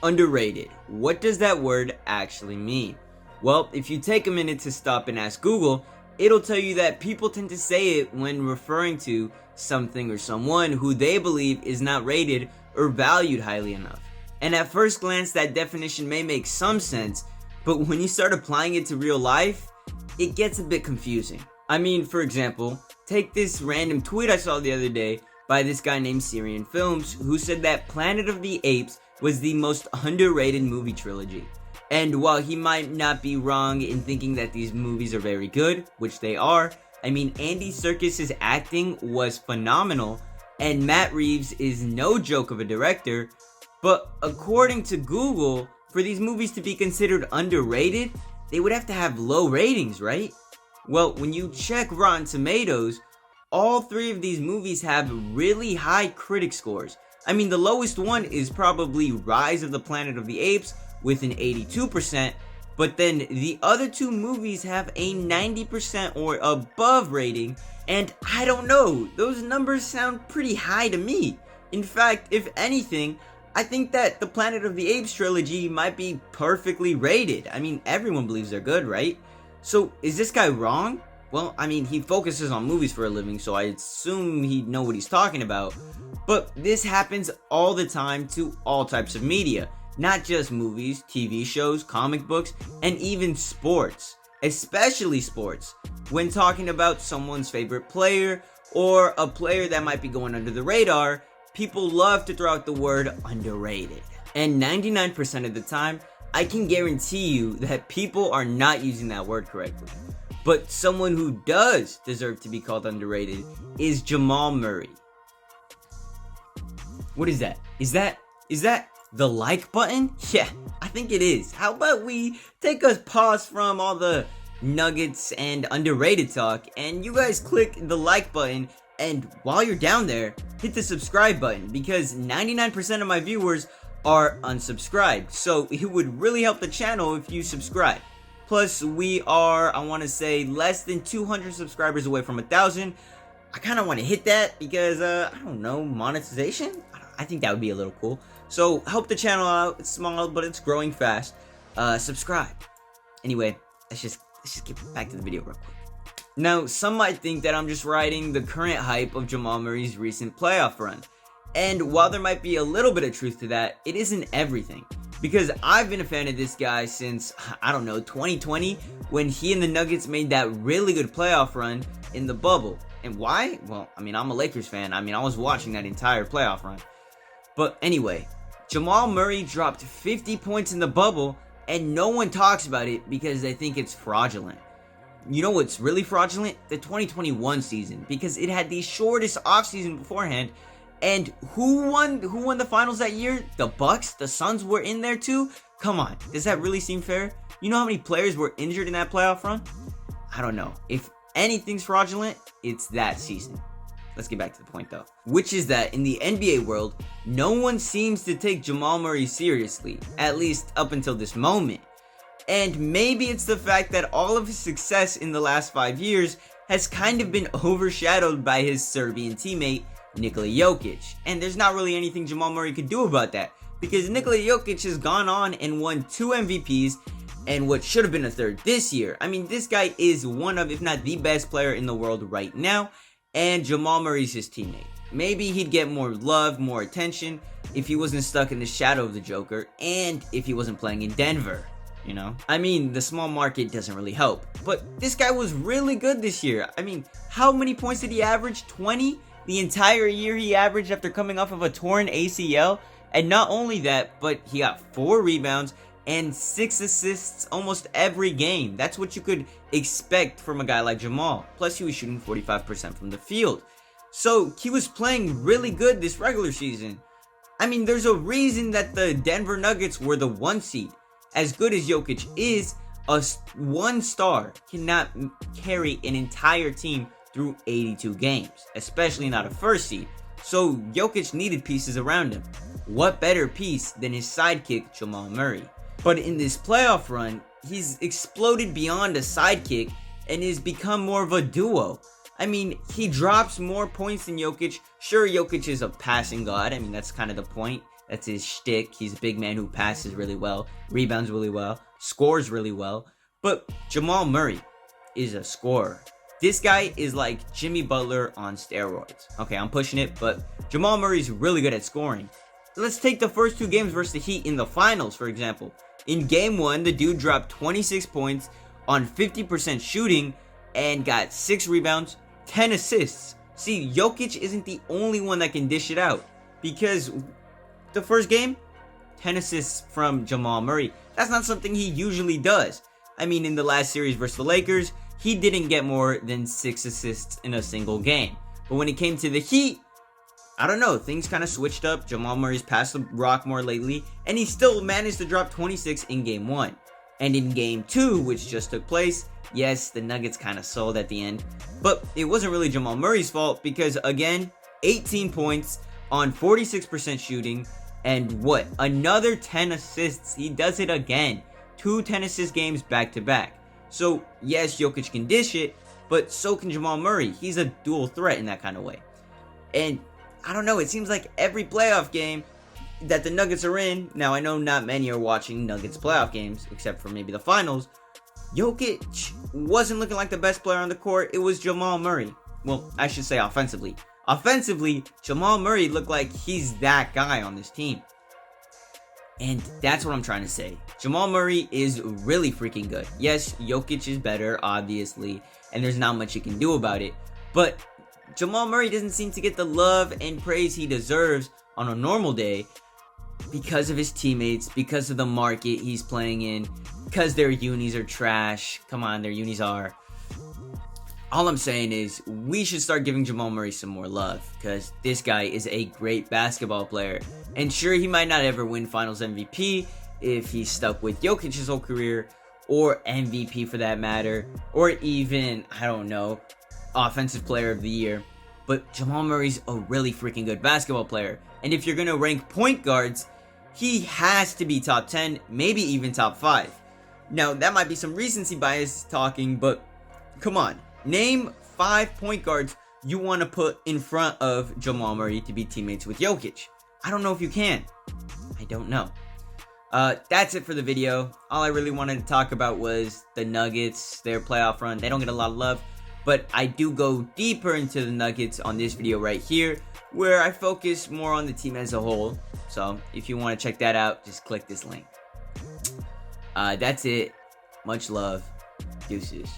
Underrated. What does that word actually mean? Well, if you take a minute to stop and ask Google, it'll tell you that people tend to say it when referring to something or someone who they believe is not rated or valued highly enough. And at first glance, that definition may make some sense, but when you start applying it to real life, it gets a bit confusing. I mean, for example, take this random tweet I saw the other day by this guy named Syrian Films, who said that Planet of the Apes was the most underrated movie trilogy. And while he might not be wrong in thinking that these movies are very good, which they are, I mean, Andy Serkis's acting was phenomenal, and Matt Reeves is no joke of a director, but according to Google, for these movies to be considered underrated, they would have to have low ratings, right? Well, when you check Rotten Tomatoes, all three of these movies have really high critic scores. I mean, the lowest one is probably Rise of the Planet of the Apes with an 82%, but then the other two movies have a 90% or above rating, and I don't know, those numbers sound pretty high to me. In fact, if anything, I think that the Planet of the Apes trilogy might be perfectly rated. I mean, everyone believes they're good, right? So, is this guy wrong? Well, I mean, he focuses on movies for a living, so I assume he'd know what he's talking about. But this happens all the time to all types of media. Not just movies, TV shows, comic books, and even sports. Especially sports. When talking about someone's favorite player, or a player that might be going under the radar, people love to throw out the word underrated. And 99% of the time, I can guarantee you that people are not using that word correctly. But someone who does deserve to be called underrated is Jamal Murray. What is that? Is that the like button? Yeah, I think it is. How about we take a pause from all the nuggets and underrated talk, and you guys click the like button, and while you're down there, hit the subscribe button, because 99% of my viewers are unsubscribed, so it would really help the channel if you subscribe. Plus, we are, I want to say, less than 200 subscribers away from 1,000. I kind of want to hit that because, I don't know, monetization? I think that would be a little cool. So, help the channel out. It's small, but it's growing fast. Subscribe. Anyway, let's just get back to the video real quick. Now, some might think that I'm just riding the current hype of Jamal Murray's recent playoff run. And while there might be a little bit of truth to that, it isn't everything. Because I've been a fan of this guy since, I don't know, 2020, when he and the Nuggets made that really good playoff run in the bubble. And why? Well, I mean, I'm a Lakers fan. I mean, I was watching that entire playoff run. But anyway, Jamal Murray dropped 50 points in the bubble, and no one talks about it because they think it's fraudulent. You know what's really fraudulent? The 2021 season, because it had the shortest offseason beforehand. And who won the finals that year? The Bucks? The Suns were in there too? Come on, does that really seem fair? You know how many players were injured in that playoff run? I don't know. If anything's fraudulent, it's that season. Let's get back to the point though. Which is that in the NBA world, no one seems to take Jamal Murray seriously, at least up until this moment. And maybe it's the fact that all of his success in the last 5 years has kind of been overshadowed by his Serbian teammate, Nikola Jokic. And there's not really anything Jamal Murray could do about that, because Nikola Jokic has gone on and won 2 MVPs and what should have been a third this year. I mean, this guy is one of, if not the best player in the world right now, and Jamal Murray's his teammate. Maybe he'd get more love, more attention if he wasn't stuck in the shadow of the Joker, and if he wasn't playing in Denver, you know? I mean, the small market doesn't really help, but this guy was really good this year. I mean, how many points did he average? 20? The entire year he averaged after coming off of a torn ACL. And not only that, but he got 4 rebounds and 6 assists almost every game. That's what you could expect from a guy like Jamal. Plus, he was shooting 45% from the field. So, he was playing really good this regular season. I mean, there's a reason that the Denver Nuggets were the 1 seed. As good as Jokic is, one star cannot carry an entire team through 82 games, especially not a first seed. So Jokic needed pieces around him. What better piece than his sidekick, Jamal Murray? But in this playoff run, he's exploded beyond a sidekick and has become more of a duo. I mean, he drops more points than Jokic. Sure, Jokic is a passing god. I mean, that's kind of the point. That's his shtick. He's a big man who passes really well, rebounds really well, scores really well. But Jamal Murray is a scorer. This guy is like Jimmy Butler on steroids. Okay, I'm pushing it, but Jamal Murray's really good at scoring. Let's take the first 2 games versus the Heat in the finals, for example. In game 1, the dude dropped 26 points on 50% shooting and got 6 rebounds, 10 assists. See, Jokic isn't the only one that can dish it out, because the first game, 10 assists from Jamal Murray. That's not something he usually does. I mean, in the last series versus the Lakers, he didn't get more than 6 assists in a single game. But when it came to the Heat, I don't know, things kind of switched up. Jamal Murray's passed the rock more lately, and he still managed to drop 26 in game 1. And in game 2, which just took place, yes, the Nuggets kind of sold at the end, but it wasn't really Jamal Murray's fault because, again, 18 points on 46% shooting, and what? Another 10 assists. He does it again. 2 10 assist games back to back. So, yes, Jokic can dish it, but so can Jamal Murray. He's a dual threat in that kind of way. And I don't know, it seems like every playoff game that the Nuggets are in, now I know not many are watching Nuggets playoff games, except for maybe the finals, Jokic wasn't looking like the best player on the court. It was Jamal Murray. Well, I should say offensively. Offensively, Jamal Murray looked like he's that guy on this team. And that's what I'm trying to say. Jamal Murray is really freaking good. Yes, Jokic is better, obviously, and there's not much you can do about it. But Jamal Murray doesn't seem to get the love and praise he deserves on a normal day because of his teammates, because of the market he's playing in, because their unis are trash. Come on, their unis are. All I'm saying is we should start giving Jamal Murray some more love, because this guy is a great basketball player. And sure, he might not ever win Finals MVP if he's stuck with Jokic his whole career, or MVP for that matter, or even, I don't know, Offensive Player of the Year. But Jamal Murray's a really freaking good basketball player. And if you're going to rank point guards, he has to be top 10, maybe even top 5. Now, that might be some recency bias talking, but come on. Name 5 point guards you want to put in front of Jamal Murray to be teammates with Jokic. I don't know if you can. I don't know. That's it for the video. All I really wanted to talk about was the Nuggets, their playoff run. They don't get a lot of love, but I do go deeper into the Nuggets on this video right here, where I focus more on the team as a whole. So if you want to check that out, just click this link. That's it. Much love. Deuces.